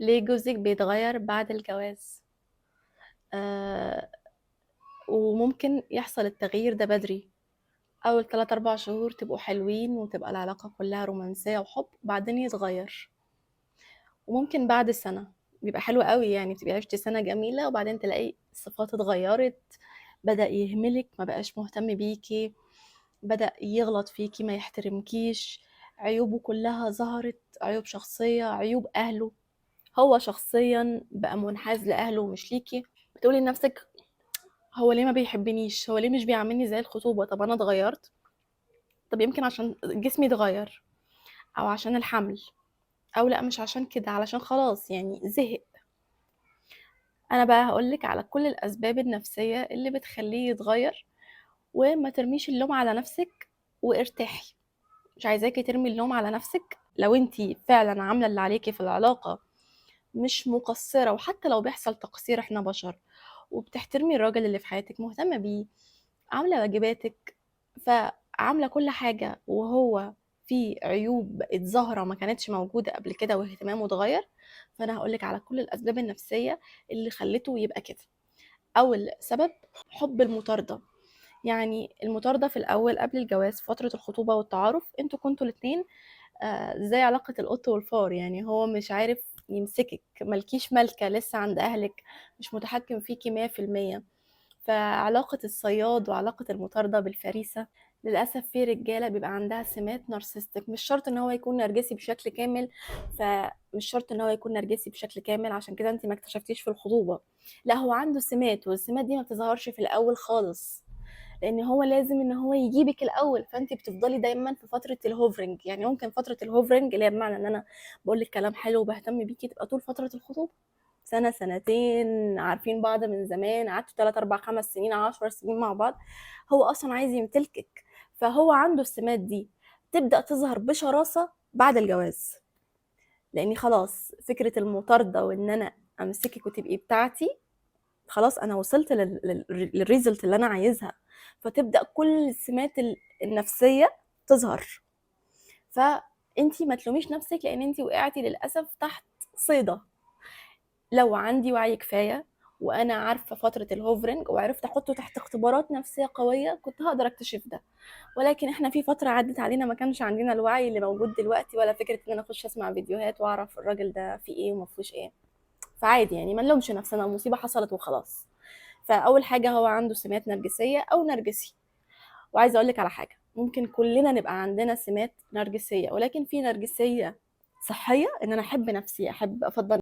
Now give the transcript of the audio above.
ليه جوزك بيتغير بعد الجواز؟ آه وممكن يحصل التغيير ده بدري. اول 3 4 شهور تبقوا حلوين وتبقى العلاقة كلها رومانسية وحب، بعدين يتغير. وممكن بعد سنة بيبقى حلو قوي، يعني بتبقي عشتي سنة جميلة وبعدين تلاقي الصفات اتغيرت، بدأ يهملك، ما بقاش مهتم بيكي، بدأ يغلط فيكي، ما يحترمكيش، عيوبه كلها ظهرت، عيوب شخصية، عيوب أهله. هو شخصيا بقى منحاز لأهله مش ليكي. بتقولي لنفسك هو ليه ما بيحبنيش، هو ليه مش بيعاملني زي الخطوبة؟ طب أنا اتغيرت؟ طب يمكن عشان جسمي اتغير، أو عشان الحمل، أو لأ مش عشان كده، علشان خلاص يعني زهق. أنا بقى هقولك على كل الأسباب النفسية اللي بتخليه يتغير، وما ترميش اللوم على نفسك، وارتاحي. مش عايزاكي ترمي اللوم على نفسك. لو انتي فعلا عاملة اللي عليكي في العلاقة، مش مقصرة، وحتى لو بيحصل تقصير احنا بشر، وبتحترمي الراجل اللي في حياتك، مهتمة بيه، عاملة واجباتك، فعاملة كل حاجة، وهو في عيوب بقت ظاهرة ما كانتش موجودة قبل كده واهتمامه اتغير، فأنا هقولك على كل الأسباب النفسية اللي خلته يبقى كده. أول سبب، حب المطاردة. يعني المطاردة في الأول قبل الجواز، فترة الخطوبة والتعارف، انتوا كنتوا الاتنين زي علاقة القط والفار، يعني هو مش عارف يمسكك، ملكيش ملكة لسه عند أهلك، مش متحكم فيكي 100%. فعلاقة الصياد وعلاقة المطاردة بالفريسة، للأسف في رجالة بيبقى عندها سمات نارسستك. مش شرط ان هو يكون نرجسي بشكل كامل، فمش شرط ان هو يكون نرجسي بشكل كامل عشان كده انت ما اكتشفتيش في الخطوبة. لا، هو عنده سمات، والسمات دي ما بتظهرش في الأول خالص، لان هو لازم ان هو يجيبك الاول، فانت بتفضلي دايما في فتره الهوفرنج. يعني ممكن فتره الهوفرنج اللي هي بمعنى ان انا بقول لك كلام حلو وبهتم بيكي، تبقى طول فتره الخطوبه، سنه سنتين، عارفين بعض من زمان، قعدتوا 3 4 5 سنين 10 سنين مع بعض، هو اصلا عايز يمتلكك، فهو عنده السمات دي. تبدا تظهر بشراسه بعد الجواز، لاني خلاص فكره المطارده وان انا امسكك وتبقي بتاعتي، خلاص انا وصلت للريزلت اللي انا عايزها، فتبدا كل السمات النفسيه تظهر. فانتي ما تلوميش نفسك، لان انتي وقعتي للاسف تحت صيده. لو عندي وعي كفايه، وانا عارفه فتره الهوفرنج، وعرفت احطه تحت اختبارات نفسيه قويه، كنت هقدر اكتشف ده. ولكن احنا في فتره عدت علينا ما كانش عندنا الوعي اللي موجود دلوقتي، ولا فكره ان انا اخش اسمع فيديوهات واعرف الراجل ده فيه ايه وما فيهوش ايه. فعادي يعني، ما نلومش نفسنا، المصيبه حصلت وخلاص. فاول حاجه، هو عنده سمات نرجسيه او نرجسي. وعايزه اقول لك على حاجه، ممكن كلنا نبقى عندنا سمات نرجسيه، ولكن في نرجسيه صحيه، ان انا احب نفسي، احب افضل